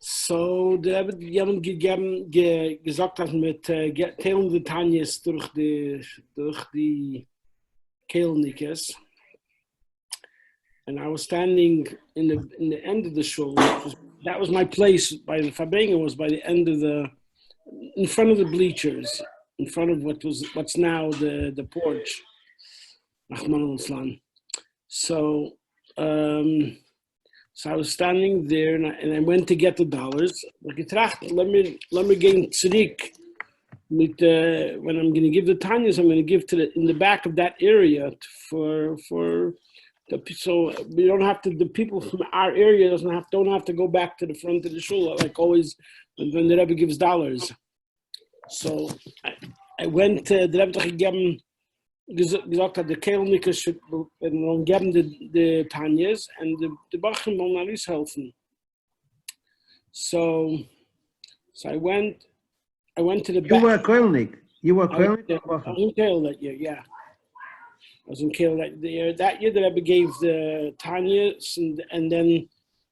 So, der Rebbe jemand gesagt hat mit teilen die Tanyas durch die Kehlnikes. And I was standing in the end of the shul. That was my place by the Farbrengen, was by the end of in front of the bleachers, in front of what's now the porch. So I was standing there, and I went to get the dollars. Like getracht, let me gehen zurück. When I'm going to give the Tanyas, I'm going to give in the back of that area for so we don't have to. The people from our area don't have to go back to the front of the shul like always when the Rebbe gives dollars. So I went to the Rebbe gegeben. Gesagt hat, der Kehlniker geben die Tanyas and the Bachim wollen alles helfen. So I went to the back. You were a Kehlnik? You were a Kehlnik? I was in Kehl that year, yeah. I was in Kehl that year. That year the Rebbe gave the Tanyas and then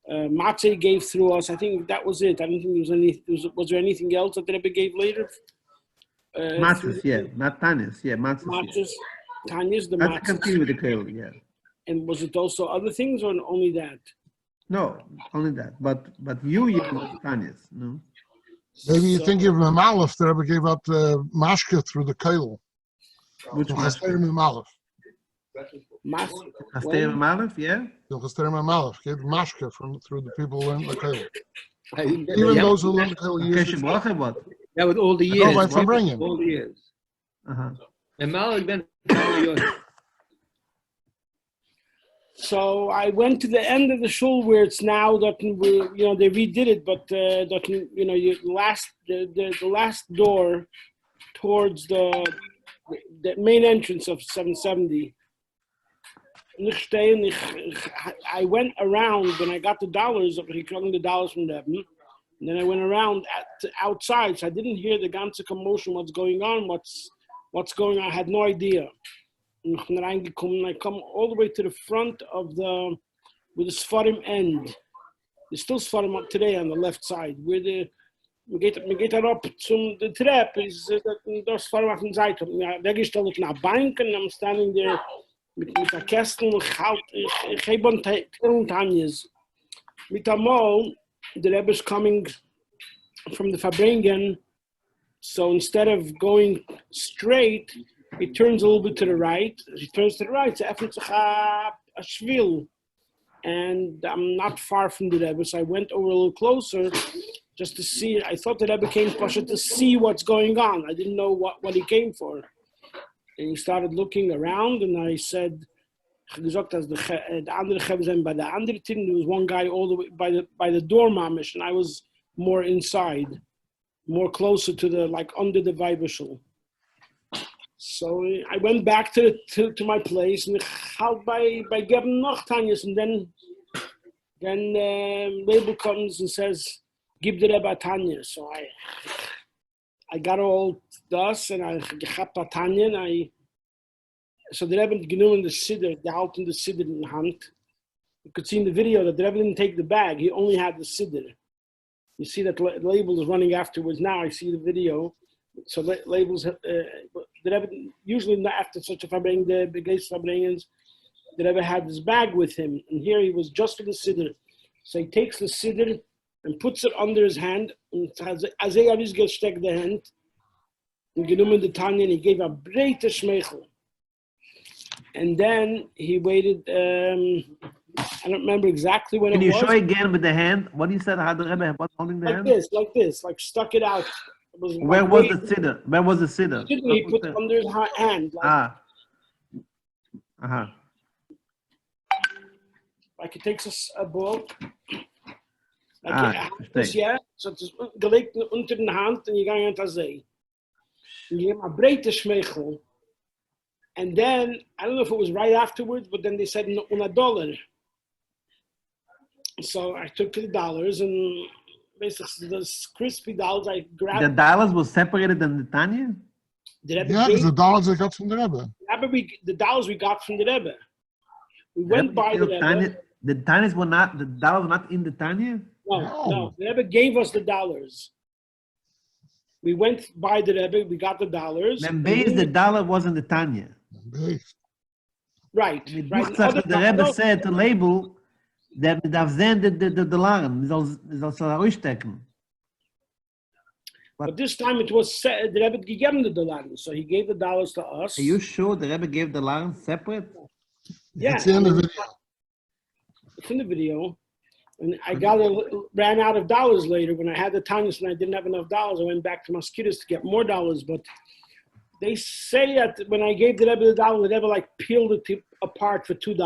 Matzeh gave through us. I think that was it. I don't think was there anything else that the Rebbe gave later? Matzahs, yeah, not Tanyas, yeah, Matzahs. Tanyas, the Matzahs. Matzahs. Continue with the Kehl, yeah. And was it also other things or only that? No, only that. But you use Tanyas, no? Maybe you think of Mamalef, the Rebbe gave out Mashke through the Kehl. Which Mashke? Mamalef. Chasterim Mamalef, yeah? The Chasterim Mamalef gave Mashke through the people who learned the Kehl. Even those who learned the Kehl used it. What? Yeah, with all the years. No, by Farbrengen. All the years. And Malak then. So I went to the end of the shul where it's now that they redid it, but the last door towards the main entrance of 770. I went around when I got the dollars. He took the dollars from them. And then I went around outside, so I didn't hear the ganze commotion, what's going on, what's going on. I had no idea. And I come all the way to the front of where the Sfarim end. There's still Sfarim up today on the left side. Where we get up to the trap is the Sfarim auf der Seite. Weggestellt nach Bank and I'm standing there mit der Kästen. Ich habe Tanyas. Mit Amol, the Rebbe is coming from the Farbrengen, so instead of going straight, he turns a little bit to the right. He turns to the right, so a shvil. And I'm not far from the Rebbe, so I went over a little closer just to see. I thought the Rebbe came Pasha to see what's going on. I didn't know what he came for. And he started looking around, and I said, gesagt, as the andere Rebbe zijn by the andere team. There was one guy all the way by the door mamish, and I was more inside, more closer to under the Weibershul. So I went back to my place and held by geben noch Tanyas, and then Label comes and says, "Give the Rebbe Tanya." So I got all das and I got a Tanya and so the Rebbe genommen the siddur, the halten the siddur in the hand. You could see in the video that the Rebbe didn't take the bag; he only had the siddur. You see that Label is running afterwards. Now I see the video. So Labels, the Rebbe usually not after such a Farbrengen, the biggest Farbrengens, the Rebbe had his bag with him, and here he was just for the siddur. So he takes the siddur and puts it under his hand, and as he always gesteckt the hand, and genommen the Tanya, and he gave a breite Schmeichel. And then he waited, I don't remember exactly when it was. Can you show again with the hand? What he said, how the Rebbe was holding the hand? Like this, like stuck it out. Where was the siddur? Where was the siddur? He put it under his hand. Like he takes a ball. So it's gelegt unter den Hand and you go into the and you have a breite Schmeichel. And then, I don't know if it was right afterwards, but then they said $1. So I took the dollars and basically those crispy dollars I grabbed. The dollars was separated than the Tanya? Yeah, because the dollars I got from the Rebbe. The dollars we got from the Rebbe. We went by the Rebbe. The dollars were not in the Tanya? No. The Rebbe gave us the dollars. We went by the Rebbe, we got the dollars. Then base the dollar wasn't the Tanya. Right. The Rebbe said to label that mit darf sehen the Dollar, soll ausstecken. But this time it was the Rebbe gegeben the dollars, so he gave the dollars to us. Are you sure the Rebbe gave the Dollar separate? Yeah. It's in the video. It's in the video. And I ran out of dollars later when I had the Tanya and I didn't have enough dollars. I went back to Mosquitoes to get more dollars. But they say that when I gave the Rebbe the dollar, the Rebbe like peeled it apart for $2.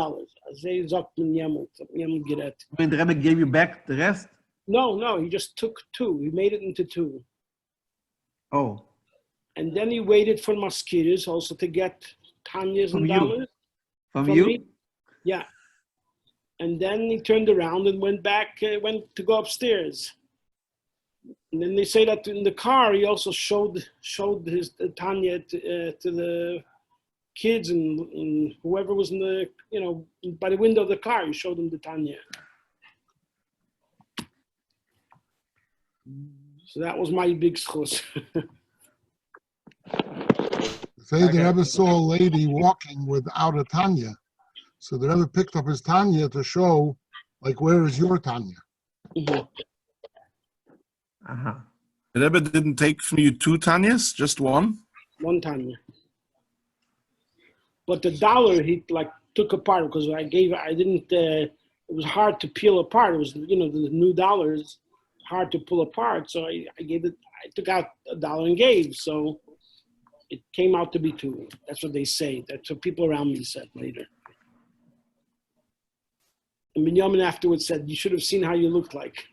When the Rebbe gave you back the rest? No, he just took 2. He made it into 2. Oh. And then he waited for Mosquitoes also to get Tanya's and dollars. From you? Me. Yeah. And then he turned around and went to go upstairs. And then they say that in the car, he also showed his Tanya to the kids and whoever was in the, by the window of the car, he showed them the Tanya. So that was my big schus. Say the Rebbe saw a lady walking without a Tanya. So the Rebbe picked up his Tanya to show, like, where is your Tanya? Mm-hmm. Uh-huh. The Rebbe didn't take from you 2 Tanyas, just 1? 1 Tanya. But the dollar he took apart because it was hard to peel apart. It was, the new dollars, hard to pull apart. So I took out $1 and gave. So it came out to be 2. That's what they say. That's what people around me said later. And Binyamin afterwards said, you should have seen how you looked like.